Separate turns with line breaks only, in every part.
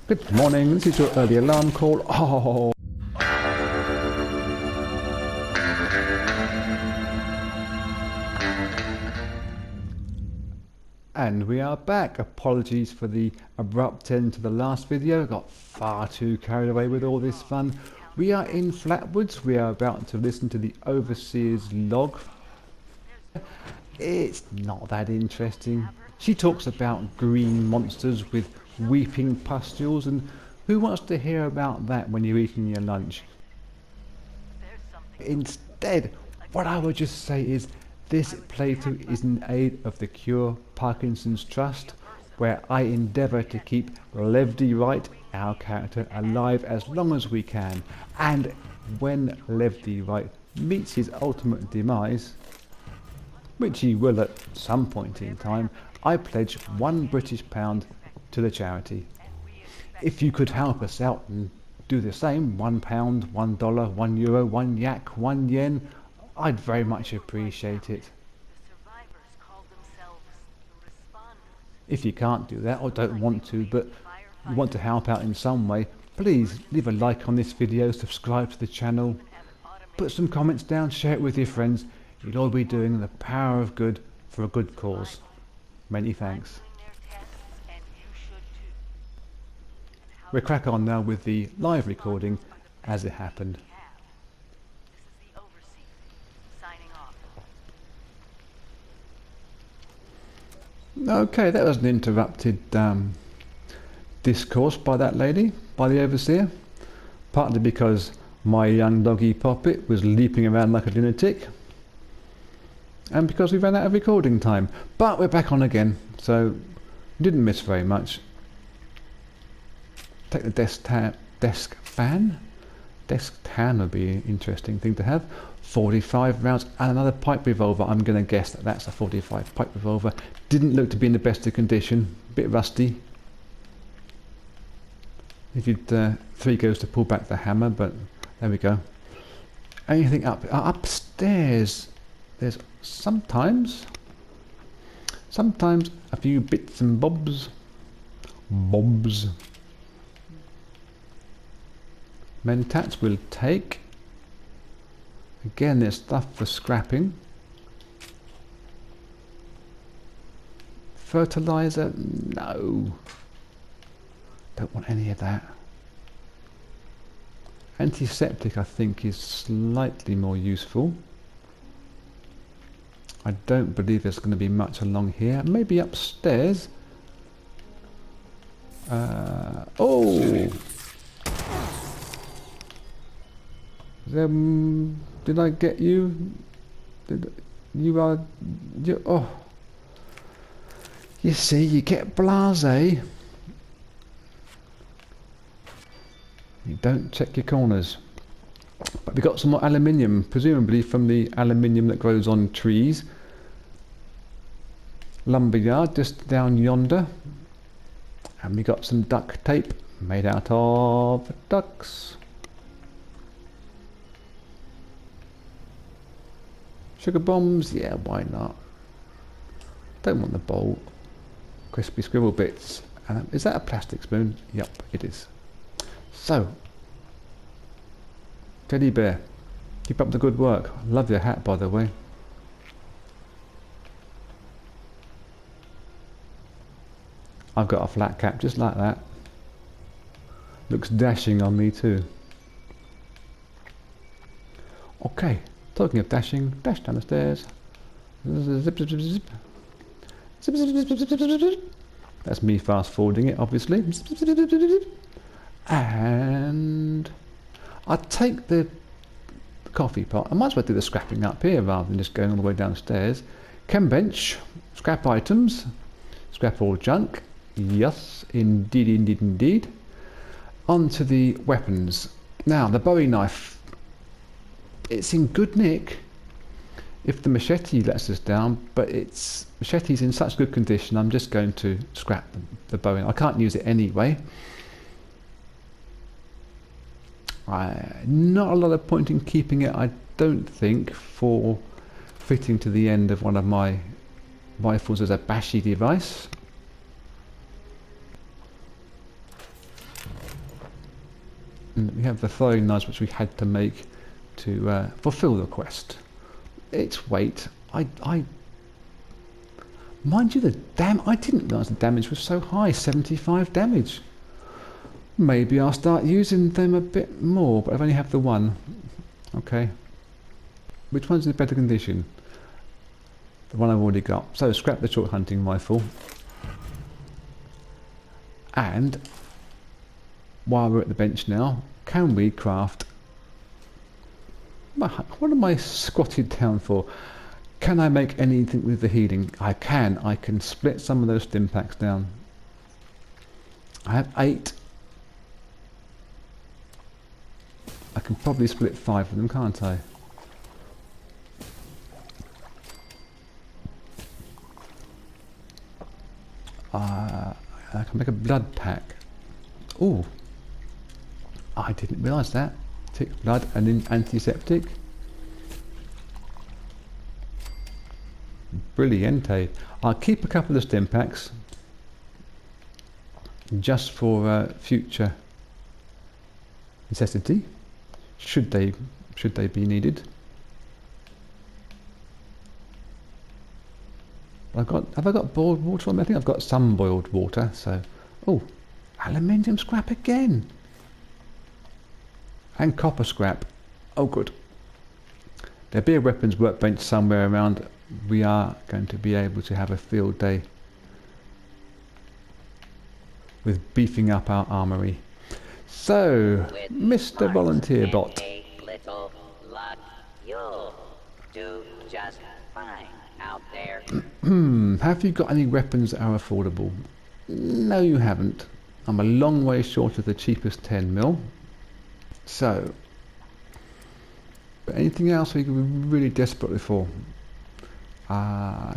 Good morning, this is your early alarm call. Oh. And we are back. Apologies for the abrupt end to the last video. Got far too carried away with all this fun. We are in Flatwoods. We are about to listen to the Overseer's log. It's not that interesting. She talks about green monsters with weeping pustules, and who wants to hear about that when you're eating your lunch? Instead, what I would just say is this playthrough is in aid of the Cure Parkinson's Trust, where I endeavour to keep Levdy Wright, our character, alive as long as we can. And when Levdy Wright meets his ultimate demise, which he will at some point in time, I pledge £1 to the charity. If you could help us out and do the same, £1, $1, €1, 1 yak, 1 yen, I'd very much appreciate it. If you can't do that or don't want to, but you want to help out in some way, please leave a like on this video, subscribe to the channel, put some comments down, share it with your friends. You'd all be doing the power of good for a good cause. Many thanks. We'll crack on now with the live recording as it happened. Okay, that was an interrupted discourse by that lady, by the Overseer. Partly because my young doggy Poppet was leaping around like a lunatic, and because we ran out of recording time. But we're back on again, so didn't miss very much. Take the desk fan. Desk tan would be an interesting thing to have. 45 rounds and another pipe revolver. I'm going to guess that that's a 45 pipe revolver. Didn't look to be in the best of condition. Bit rusty. Needed 3 goes to pull back the hammer, but there we go. Anything upstairs? There's sometimes a few bits and bobs. Mentats will take. Again, there's stuff for scrapping. Fertilizer? No. Don't want any of that. Antiseptic, I think, is slightly more useful. I don't believe there's going to be much along here. Maybe upstairs. Oh! Did I get you? Oh. You see, you get blasé. You don't check your corners. But we got some more aluminium, presumably from the aluminium that grows on trees. Lumberyard just down yonder. And we got some duct tape made out of ducks. Sugar bombs, yeah, why not? Don't want the bowl. Crispy scribble bits. Is that a plastic spoon? Yep, it is. So, teddy bear, keep up the good work. Love your hat, by the way. I've got a flat cap just like that. Looks dashing on me too. Okay. Talking of dashing, dash down the stairs. Zip, zip, zip, zip. Zip, zip, zip, zip, zip, zip, zip. That's me fast forwarding it, obviously. Zip, zip, zip, zip, zip, zip. And I'll take the coffee pot. I might as well do the scrapping up here rather than just going all the way downstairs. Chem bench, scrap items, scrap all junk. Yes, indeed, indeed, indeed. On to the weapons. Now, the Bowie knife. It's in good nick if the machete lets us down, but machete's in such good condition, I'm just going to scrap the Bowie. I can't use it anyway. Not a lot of point in keeping it, I don't think, for fitting to the end of one of my rifles as a bashy device. And we have the throwing knives which we had to make to fulfill the quest. Its weight, mind you, I didn't realise the damage was so high, 75 damage. Maybe I'll start using them a bit more, but I've only have the one. Okay. Which one's in better condition? The one I've already got. So scrap the short hunting rifle. And while we're at the bench now, can we craft... What am I squatted down for? Can I make anything with the healing? I can. I can split some of those stim packs down. I have 8. I can probably split 5 of them, can't I? I can make a blood pack. Oh, I didn't realise that. Tick blood and then antiseptic. Brilliante. I'll keep a couple of stim packs just for future necessity, should they be needed. Have I got boiled water on me? I think I've got some boiled water. So, oh, aluminium scrap again, and copper scrap. Oh, good. There'll be a weapons workbench somewhere around. We are going to be able to have a field day with beefing up our armory. So, Mr. Volunteer Bot.
Little luck, you'll do just fine out there.
Have you got any weapons that are affordable? No, you haven't. I'm a long way short of the cheapest 10 mil. So, but anything else we could be really desperately for?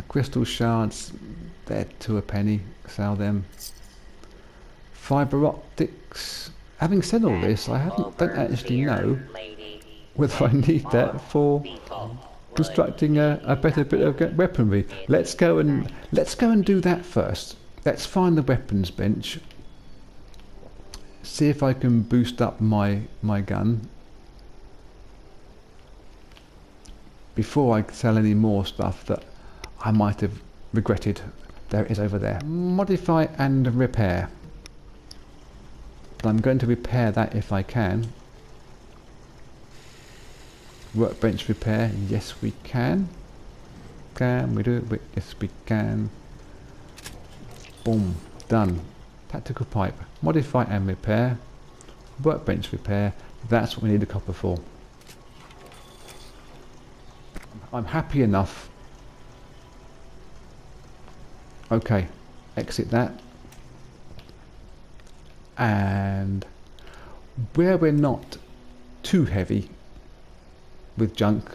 Crystal shards, they're 2 a penny. Sell them. Fibre optics. Having said all this, I don't actually know whether I need that for constructing a better bit of weaponry. Let's go and do that first. Let's find the weapons bench. See if I can boost up my gun before I sell any more stuff that I might have regretted. There it is over there. Modify and repair. But I'm going to repair that if I can. Workbench repair, yes we can. Can we do it? Yes we can. Boom, done. Tactical pipe, modify and repair. Workbench repair, that's what we need the copper for. I'm happy enough. Okay, exit that. And where we're not too heavy with junk,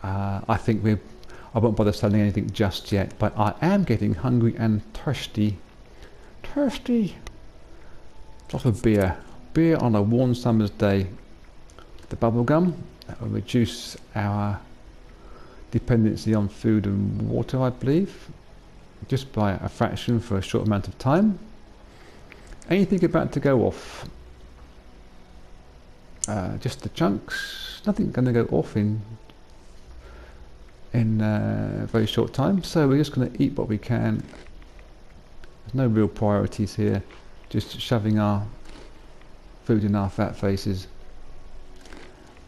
I think I won't bother selling anything just yet, but I am getting hungry and thirsty. Drop of beer on a warm summer's day. The bubble gum, that will reduce our dependency on food and water, I believe, just by a fraction for a short amount of time. Anything about to go off? Just the chunks. Nothing going to go off in a very short time, so we're just going to eat what we can. There's no real priorities here, just shoving our food in our fat faces.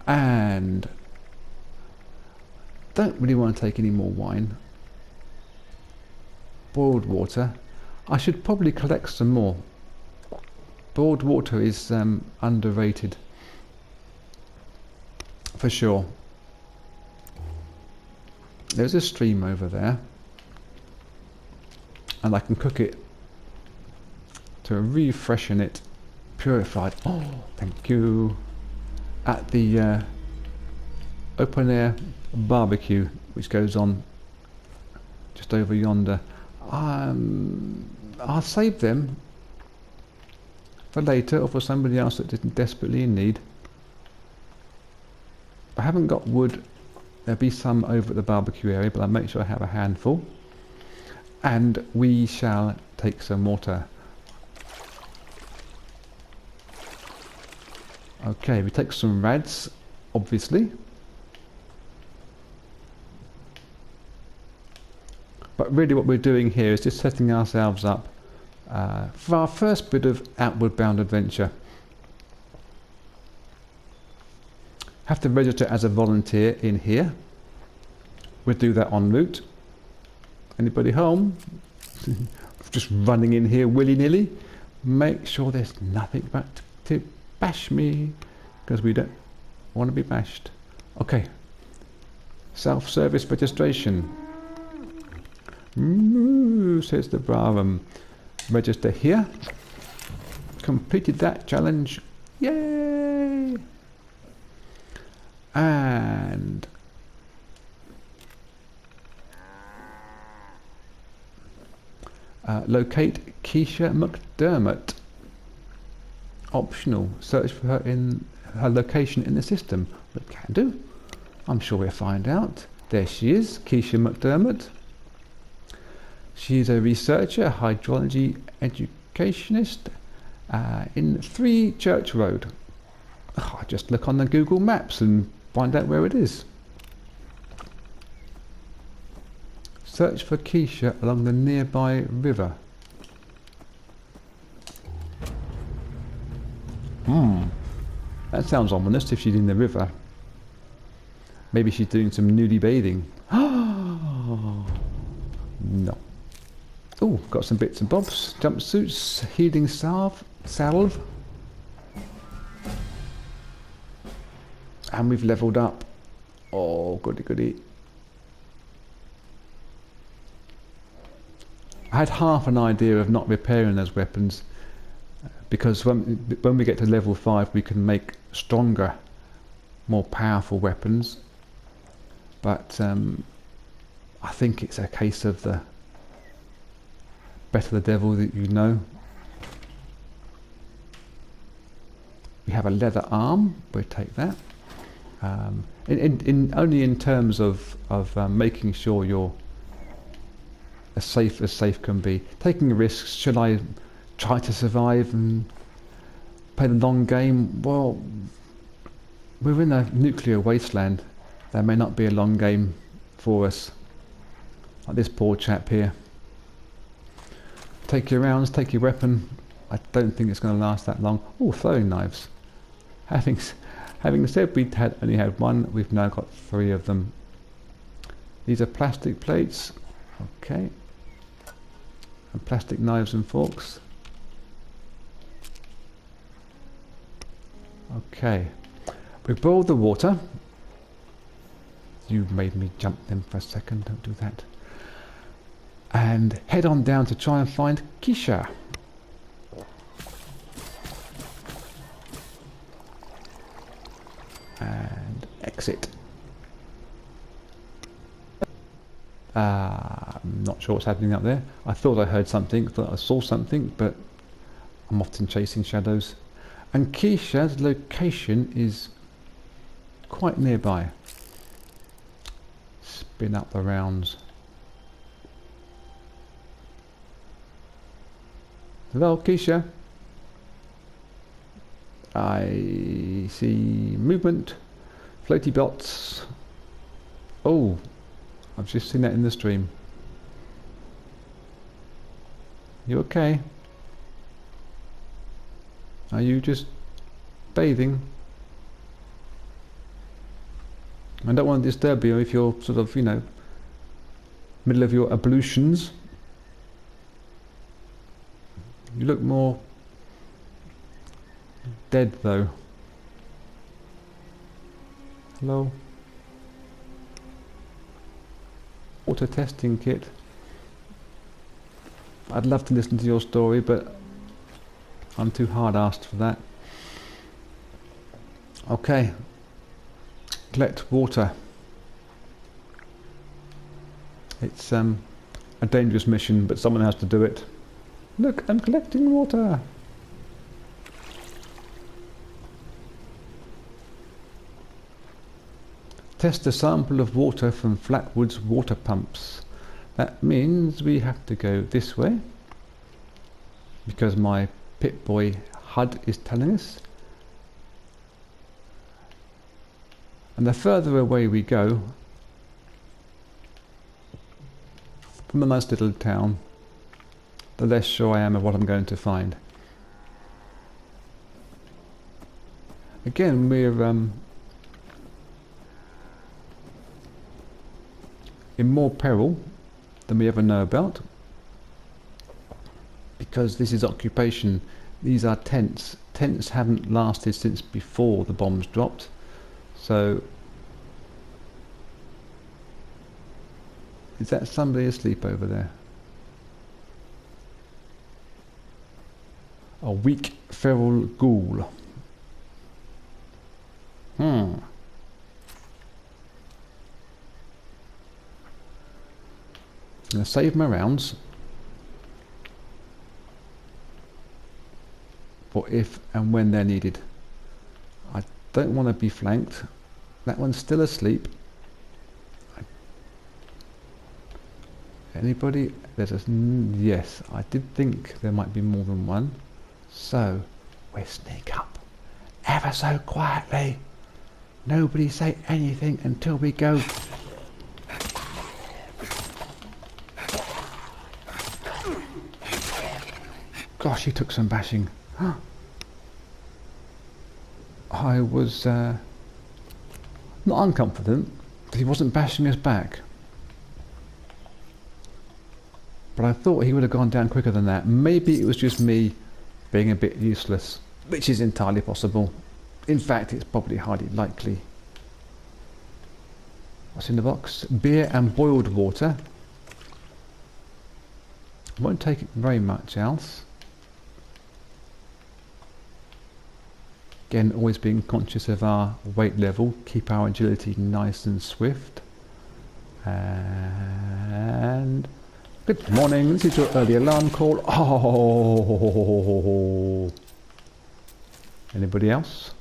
And don't really want to take any more wine. Boiled water. I should probably collect some more. Boiled water is underrated for sure. There's a stream over there, and I can cook it to refreshen it, purified. Oh, thank you. At the open air barbecue, which goes on just over yonder. I'll save them for later, or for somebody else that isn't desperately in need. I haven't got wood. There'll be some over at the barbecue area, but I'll make sure I have a handful. And we shall take some water. Okay, we take some rads, obviously. But really what we're doing here is just setting ourselves up for our first bit of outward bound adventure. Have to register as a volunteer in here. We'll do that en route. Anybody home? Just running in here willy-nilly. Make sure there's nothing but to bash me, because we don't want to be bashed. Okay. Self-service registration. Says the Braham. Register here. Completed that challenge. Yay! And locate Keisha McDermott. Optional. Search for her in her location in the system. We can do. I'm sure we'll find out. There she is, Keisha McDermott. She's a researcher, hydrology educationist in 3 Church Road. Oh, just look on the Google Maps and find out where it is. Search for Keisha along the nearby river. That sounds ominous if she's in the river. Maybe she's doing some nudie bathing. No. Oh, got some bits and bobs. Jumpsuits, healing salve. And we've leveled up. Oh, goody goody. I had half an idea of not repairing those weapons, because when we get to level 5 we can make stronger, more powerful weapons. But I think it's a case of the better the devil that you know. We have a leather arm, we'll take that. Only in terms of making sure you're as safe can be. Taking risks. Should I try to survive and play the long game? Well, we're in a nuclear wasteland. There may not be a long game for us. Like this poor chap here. Take your rounds, take your weapon. I don't think it's going to last that long. Oh, throwing knives. Having said we only had 1, we've now got 3 of them. These are plastic plates. Okay. And plastic knives and forks. Okay. We boiled the water. You made me jump them for a second, don't do that. And head on down to try and find Keisha. And exit. I'm not sure what's happening up there. I thought I heard something, thought I saw something, but I'm often chasing shadows. And Keisha's location is quite nearby. Spin up the rounds. Hello, Keisha. I see movement. Floaty bots. Oh, I've just seen that in the stream. You okay? Are you just bathing? I don't want to disturb you if you're sort of, you know, middle of your ablutions. You look more dead though. Hello? Water testing kit. I'd love to listen to your story, but I'm too hard-arsed for that. Okay. Collect water. It's a dangerous mission, but someone has to do it. Look, I'm collecting water. Test a sample of water from Flatwood's water pumps. That means we have to go this way, because my Pip-Boy HUD is telling us. And the further away we go from a nice little town, the less sure I am of what I'm going to find. Again, we're in more peril than we ever know about, because this is occupation. These are tents. Tents haven't lasted since before the bombs dropped, so is that somebody asleep over there? A weak feral ghoul. I'm going to save my rounds for if and when they're needed. I don't want to be flanked. That one's still asleep. Anybody? There's a... yes, I did think there might be more than one. So, we'll sneak up ever so quietly. Nobody say anything until we go. Gosh, he took some bashing. I was not unconfident that he wasn't bashing us back. But I thought he would have gone down quicker than that. Maybe it was just me being a bit useless, which is entirely possible. In fact, it's probably hardly likely. What's in the box? Beer and boiled water. Won't take very much else. Again, always being conscious of our weight level. Keep our agility nice and swift. And... good morning, this is your early alarm call. Oh! Anybody else?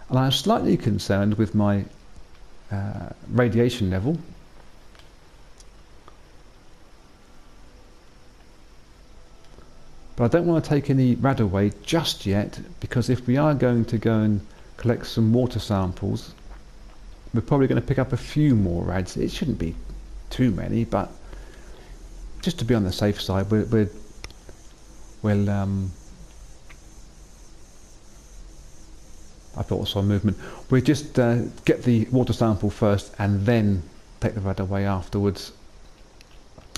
And I'm slightly concerned with my radiation level. But I don't want to take any rad away just yet, because if we are going to go and collect some water samples, we're probably going to pick up a few more rads. It shouldn't be too many, but just to be on the safe side, we'll I thought I saw movement. We'll just get the water sample first and then take the rad away afterwards,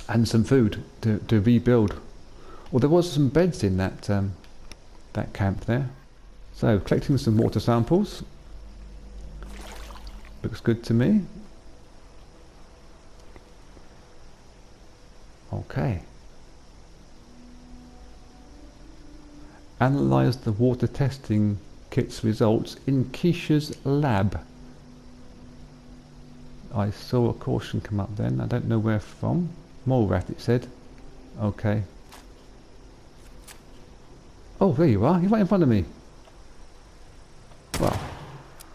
and some food to rebuild. Well, there was some beds in that that camp there. So collecting some water samples. Looks good to me. Okay. Analyze the water testing kit's results in Keisha's lab. I saw a caution come up then. I don't know where from. Mole rat, it said. Okay. Oh, there you are. You're right in front of me. Well,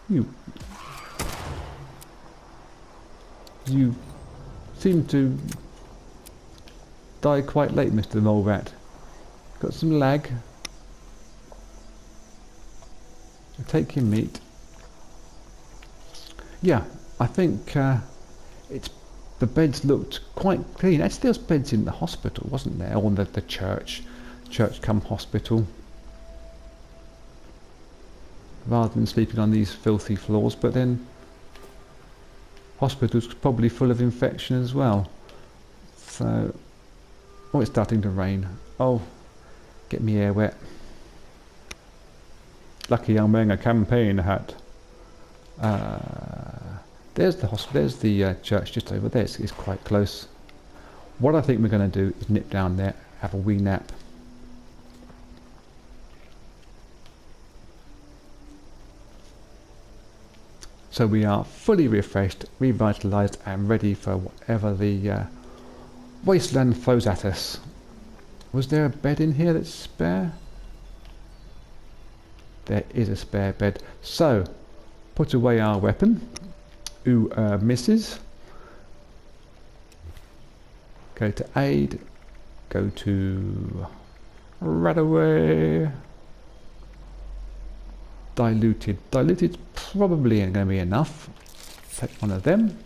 you seem to die quite late, Mr. Mole Rat. Got some lag. Take your meat. Yeah, I think it's the beds looked quite clean. Actually, there was beds in the hospital, wasn't there? Or the church come hospital. Rather than sleeping on these filthy floors, but then hospital's probably full of infection as well. So, oh, it's starting to rain. Oh, get me hair wet. Lucky I'm wearing a campaign hat. There's the hospital. There's the church just over there. It's quite close. What I think we're going to do is nip down there, have a wee nap. So we are fully refreshed, revitalised, and ready for whatever the wasteland throws at us. Was there a bed in here that's spare? There is a spare bed. So, put away our weapon. Ooh, misses. Go to aid. Go to rad away. diluted. Diluted's probably going to be enough. Take one of them.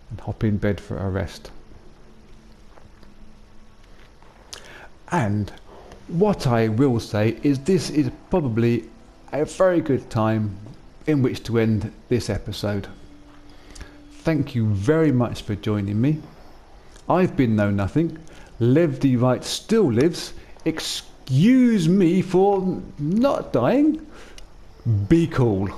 And hop in bed for a rest. And what I will say is this is probably a very good time in which to end this episode. Thank you very much for joining me. I've been Know-nuffin. Levity Right still lives. Excuse me for not dying. Be cool.